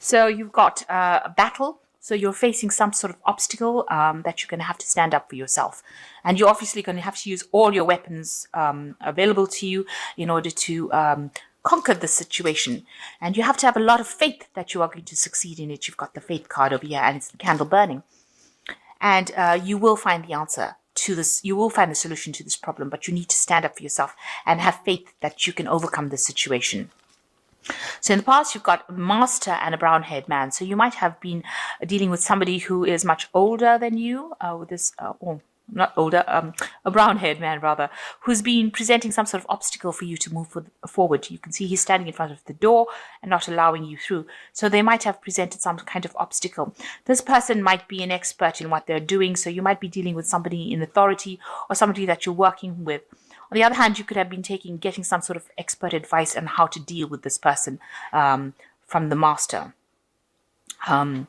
So you've got a battle. So you're facing some sort of obstacle that you're going to have to stand up for yourself. And you're obviously going to have to use all your weapons available to you in order to conquer the situation. And you have to have a lot of faith that you are going to succeed in it. You've got the faith card over here, and it's the candle burning. And you will find the answer to this. You will find the solution to this problem, but you need to stand up for yourself and have faith that you can overcome this situation. So in the past, you've got a master and a brown-haired man. So you might have been dealing with somebody who is much older than you, with this, or not older, a brown-haired man rather, who's been presenting some sort of obstacle for you to move forward. You can see he's standing in front of the door and not allowing you through. So they might have presented some kind of obstacle. This person might be an expert in what they're doing. So you might be dealing with somebody in authority or somebody that you're working with. On the other hand, you could have been getting some sort of expert advice on how to deal with this person from the master. In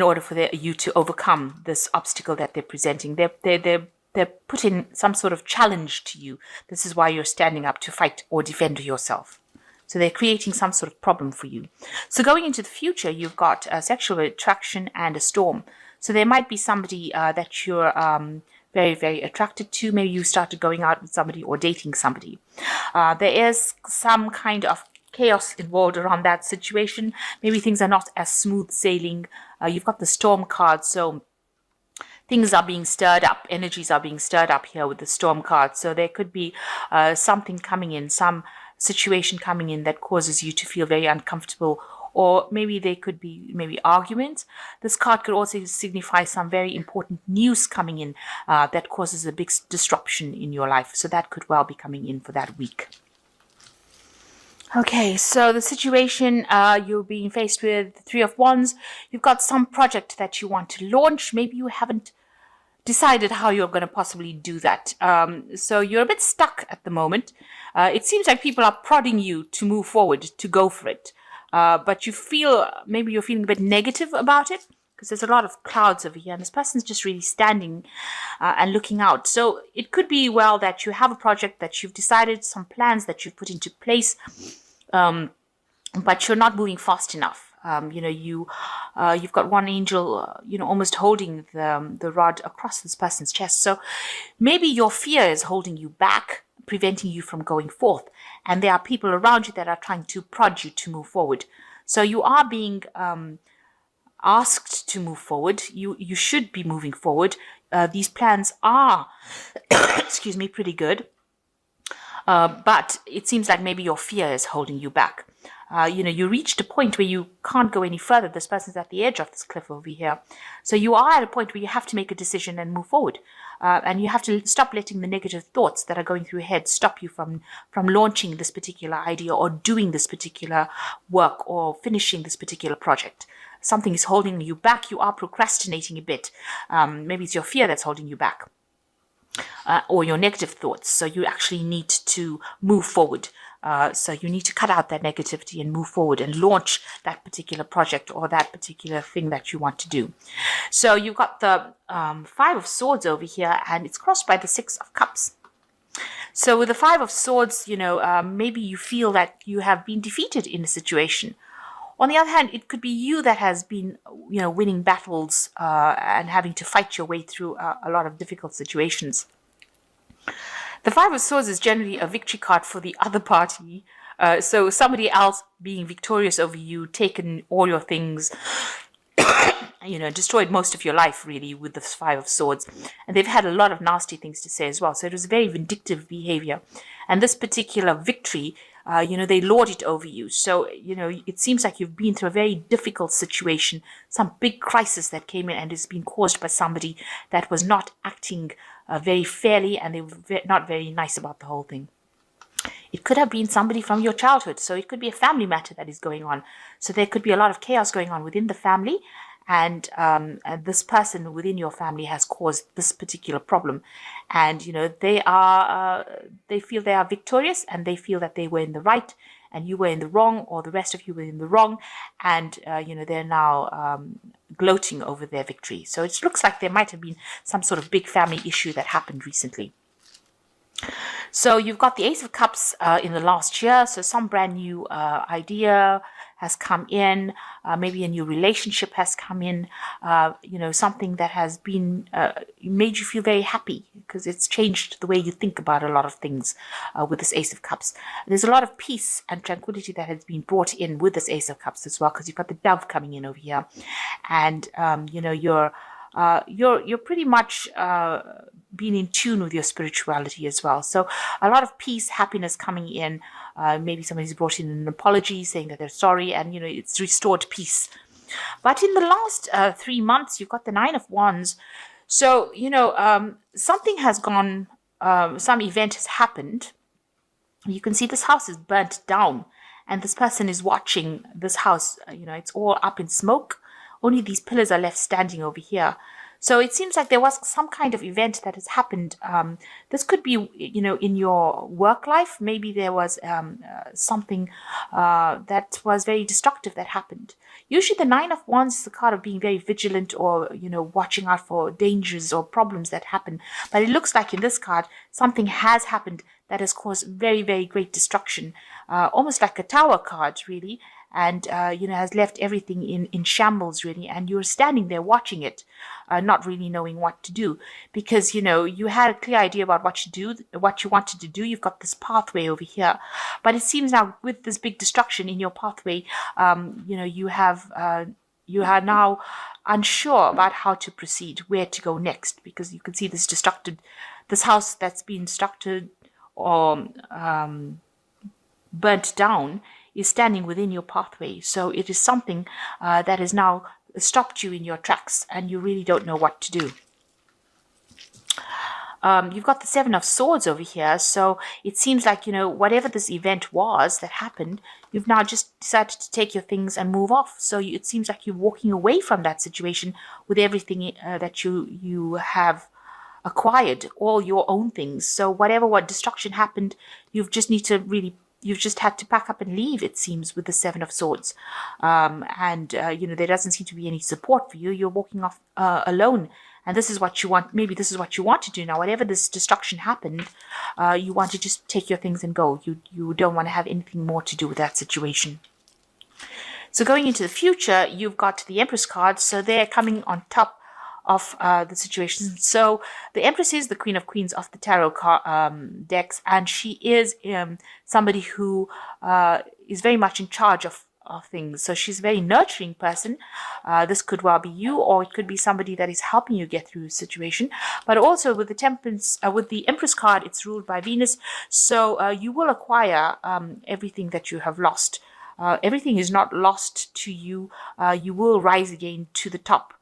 order for you to overcome this obstacle that they're presenting, they're putting some sort of challenge to you. This is why you're standing up to fight or defend yourself. So they're creating some sort of problem for you. So going into the future, you've got a sexual attraction and a storm. So there might be somebody that you're very, very attracted to. Maybe you started going out with somebody or dating somebody. There is some kind of chaos involved around that situation. Maybe things are not as smooth sailing. You've got the storm card, so things are being stirred up. Energies are being stirred up here with the storm card. So there could be something coming in, some situation coming in that causes you to feel very uncomfortable. Or maybe they could be arguments. This card could also signify some very important news coming in that causes a big disruption in your life. So that could well be coming in for that week. Okay, so the situation you're being faced with, the Three of Wands, you've got some project that you want to launch. Maybe you haven't decided how you're going to possibly do that. So you're a bit stuck at the moment. It seems like people are prodding you to move forward, to go for it. But maybe you're feeling a bit negative about it because there's a lot of clouds over here and this person's just really standing and looking out. So it could be that you have a project that you've decided, some plans that you've put into place, but you're not moving fast enough. You've got one angel, almost holding the rod across this person's chest. So maybe your fear is holding you back, preventing you from going forth. And there are people around you that are trying to prod you to move forward. So you are being asked to move forward. You should be moving forward. These plans are, pretty good. But it seems like maybe your fear is holding you back. You reached a point where you can't go any further. This person's at the edge of this cliff over here. So you are at a point where you have to make a decision and move forward. And you have to stop letting the negative thoughts that are going through your head stop you from launching this particular idea or doing this particular work or finishing this particular project. Something is holding you back. You are procrastinating a bit. Maybe it's your fear that's holding you back. Or your negative thoughts. So you actually need to move forward. So you need to cut out that negativity and move forward and launch that particular project or that particular thing that you want to do. So you've got the Five of Swords over here, and it's crossed by the Six of Cups. So with the Five of Swords, maybe you feel that you have been defeated in a situation. On the other hand, it could be you that has been, winning battles and having to fight your way through a lot of difficult situations. The Five of Swords is generally a victory card for the other party. So somebody else being victorious over you, taken all your things, destroyed most of your life really with the Five of Swords. And they've had a lot of nasty things to say as well. So it was very vindictive behavior. And this particular victory, they lord it over you. So, it seems like you've been through a very difficult situation, some big crisis that came in and it's been caused by somebody that was not acting very fairly, and they were not very nice about the whole thing. It could have been somebody from your childhood. So it could be a family matter that is going on. So there could be a lot of chaos going on within the family. And this person within your family has caused this particular problem. And, they feel they are victorious and they feel that they were in the right and you were in the wrong, or the rest of you were in the wrong. And, they're now gloating over their victory. So it looks like there might have been some sort of big family issue that happened recently. So you've got the Ace of Cups in the last year. So some brand new idea has come in, maybe a new relationship has come in, something that has been made you feel very happy because it's changed the way you think about a lot of things with this Ace of Cups. There's a lot of peace and tranquility that has been brought in with this Ace of Cups as well, because you've got the Dove coming in over here, and you're pretty much being in tune with your spirituality as well. So a lot of peace, happiness coming in. Maybe somebody's brought in an apology saying that they're sorry, and it's restored peace. But in the last 3 months, you've got the Nine of Wands. So something has gone, some event has happened. You can see this house is burnt down, and this person is watching this house. It's all up in smoke. Only these pillars are left standing over here. So it seems like there was some kind of event that has happened. This could be, in your work life. Maybe there was something that was very destructive that happened. Usually the Nine of Wands is the card of being very vigilant, or, watching out for dangers or problems that happen. But it looks like in this card, something has happened that has caused very, very great destruction. Almost like a Tower card, really. And, has left everything in shambles, really. And you're standing there watching it, not really knowing what to do. Because, you had a clear idea about what you wanted to do. You've got this pathway over here. But it seems now with this big destruction in your pathway, you are now unsure about how to proceed, where to go next. Because you can see this house that's been destructed or burnt down is standing within your pathway. So it is something that has now stopped you in your tracks, and you really don't know what to do. You've got the Seven of Swords over here. So it seems like, whatever this event was that happened, you've now just decided to take your things and move off. So it seems like you're walking away from that situation with everything that you have acquired, all your own things. So what destruction happened, you've just had to pack up and leave, it seems, with the Seven of Swords. There doesn't seem to be any support for you. You're walking off alone. And this is what you want. Maybe this is what you want to do now. Whatever this destruction happened, you want to just take your things and go. You don't want to have anything more to do with that situation. So going into the future, you've got the Empress card. So they're coming on top of the situation. So the Empress is the Queen of Queens of the tarot decks, and she is somebody who is very much in charge of things. So she's a very nurturing person. This could well be you, or it could be somebody that is helping you get through a situation. But also with the Temperance, with the Empress card, it's ruled by Venus. So you will acquire everything that you have lost. Everything is not lost to you. You will rise again to the top.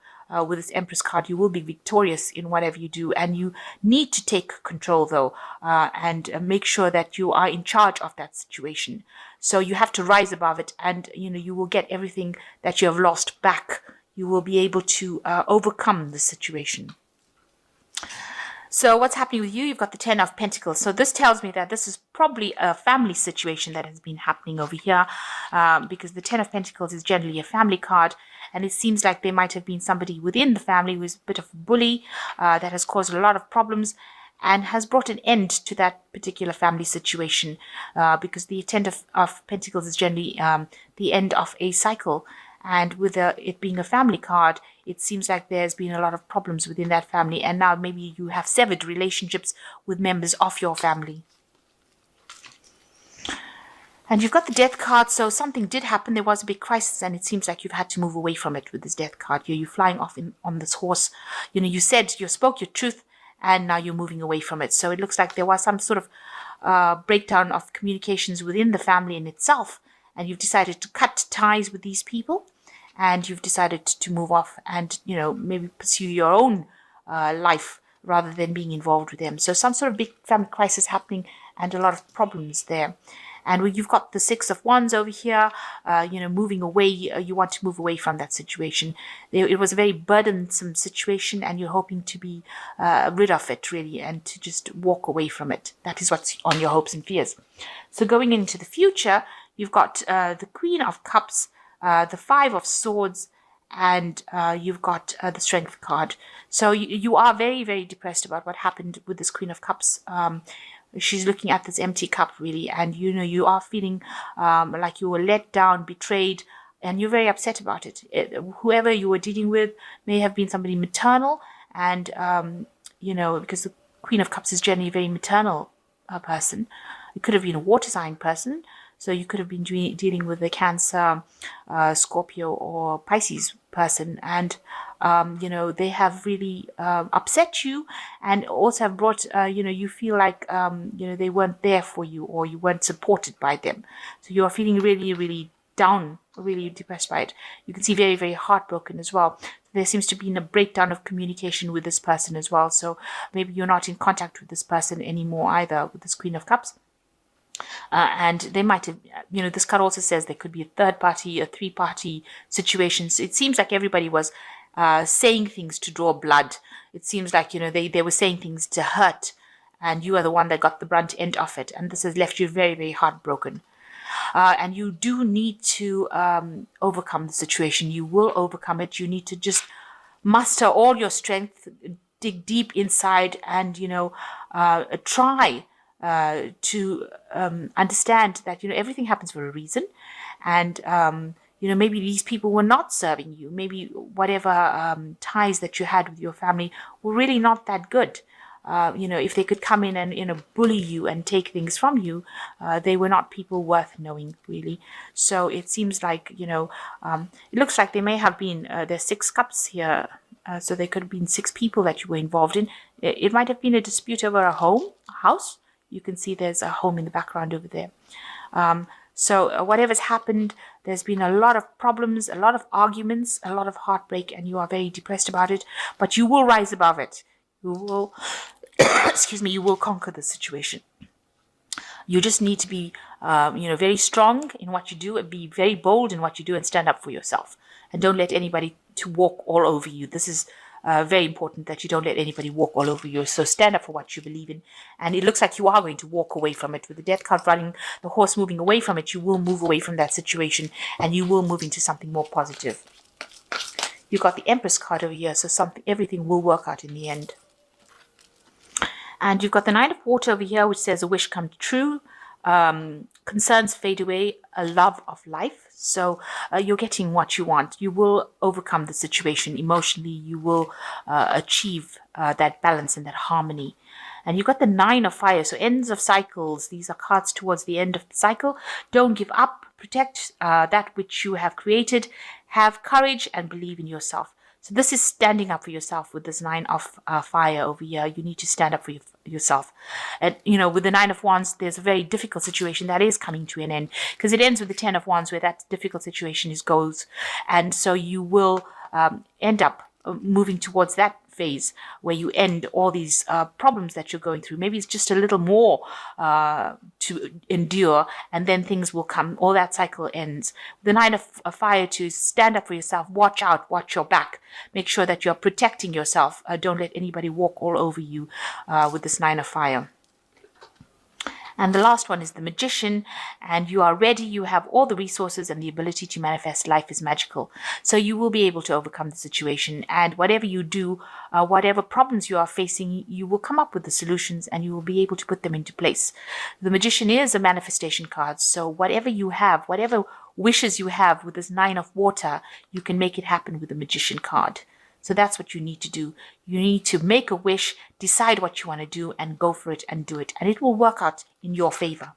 With this Empress card, you will be victorious in whatever you do, and you need to take control, though, and make sure that you are in charge of that situation. So you have to rise above it, and you will get everything that you have lost back. You will be able to overcome the situation. So what's happening with you? You've got the Ten of Pentacles. So this tells me that this is probably a family situation that has been happening over here, because the Ten of Pentacles is generally a family card. And it seems like there might have been somebody within the family who is a bit of a bully that has caused a lot of problems and has brought an end to that particular family situation, because the Ten of Pentacles is generally the end of a cycle. And with it being a family card, it seems like there's been a lot of problems within that family. And now maybe you have severed relationships with members of your family. And you've got the Death card, so something did happen. There was a big crisis, and it seems like you've had to move away from it with this Death card. You're flying off on this horse. You spoke your truth, and now you're moving away from it. So it looks like there was some sort of breakdown of communications within the family in itself, and you've decided to cut ties with these people, and you've decided to move off and, maybe pursue your own life rather than being involved with them. So some sort of big family crisis happening and a lot of problems there. And you've got the Six of Wands over here, moving away. You want to move away from that situation. It was a very burdensome situation, and you're hoping to be rid of it, really, and to just walk away from it. That is what's on your hopes and fears. So going into the future, you've got the Queen of Cups, the Five of Swords, and you've got the Strength card. So you are very, very depressed about what happened with this Queen of Cups. she's looking at this empty cup really, and you know you are feeling like you were let down, betrayed, and you're very upset about it. Whoever you were dealing with may have been somebody maternal, and you know, because the Queen of Cups is generally a very maternal person. It could have been a water sign person, so you could have been dealing with a Cancer, Scorpio, or Pisces person, and you know, they have really upset you, and also have brought, you know, you feel like, you know, they weren't there for you, or you weren't supported by them. So you are feeling really, really down, really depressed by it. You can see very, very heartbroken as well. There seems to be a breakdown of communication with this person as well. So maybe you're not in contact with this person anymore either, with this Queen of Cups. And they might have, you know, this card also says there could be a third party, a three-party situation. So it seems like everybody was saying things to draw blood. It seems like, you know, they were saying things to hurt, and you are the one that got the brunt end of it. And this has left you very, very heartbroken. And you do need to overcome the situation. You will overcome it. You need to just muster all your strength, dig deep inside, and, you know, try to understand that, you know, everything happens for a reason. And, you know, maybe these people were not serving you. Maybe whatever ties that you had with your family were really not that good. You know, if they could come in and, you know, bully you and take things from you, they were not people worth knowing, really. So it seems like, you know, it looks like they may have been, there's 6 cups here. So there could have been 6 people that you were involved in. It might have been a dispute over a home, a house. You can see there's a home in the background over there. So whatever's happened, there's been a lot of problems, a lot of arguments, a lot of heartbreak, and you are very depressed about it. But you will rise above it. You will, excuse me, you will conquer the situation. You just need to be, you know, very strong in what you do, and be very bold in what you do, and stand up for yourself. And don't let anybody to walk all over you. This is very important, that you don't let anybody walk all over you. So stand up for what you believe in. And it looks like you are going to walk away from it. With the Death card running, the horse moving away from it, you will move away from that situation, and you will move into something more positive. You got the Empress card over here, so everything will work out in the end. And you've got the Nine of Water over here, which says a wish come true, concerns fade away, a love of life. So you're getting what you want. You will overcome the situation emotionally. You will achieve that balance and that harmony. And you've got the Nine of Fire, so ends of cycles. These are cards towards the end of the cycle. Don't give up. Protect that which you have created. Have courage and believe in yourself. So this is standing up for yourself with this Nine of Fire over here. You need to stand up for yourself. And, you know, with the Nine of Wands, there's a very difficult situation that is coming to an end, because it ends with the Ten of Wands, where that difficult situation goes. And so you will end up moving towards that phase where you end all these problems that you're going through. Maybe it's just a little more to endure, and then things will come. All that cycle ends. The Nine of Fire, to stand up for yourself. Watch out, watch your back. Make sure that you're protecting yourself. Don't let anybody walk all over you with this Nine of Fire. And the last one is the Magician, and you are ready. You have all the resources and the ability to manifest. Life is magical. So you will be able to overcome the situation, and whatever you do, whatever problems you are facing, you will come up with the solutions, and you will be able to put them into place. The Magician is a manifestation card. So whatever you have, whatever wishes you have with this Nine of Water, you can make it happen with the Magician card. So that's what you need to do. You need to make a wish, decide what you want to do, and go for it and do it. And it will work out in your favor.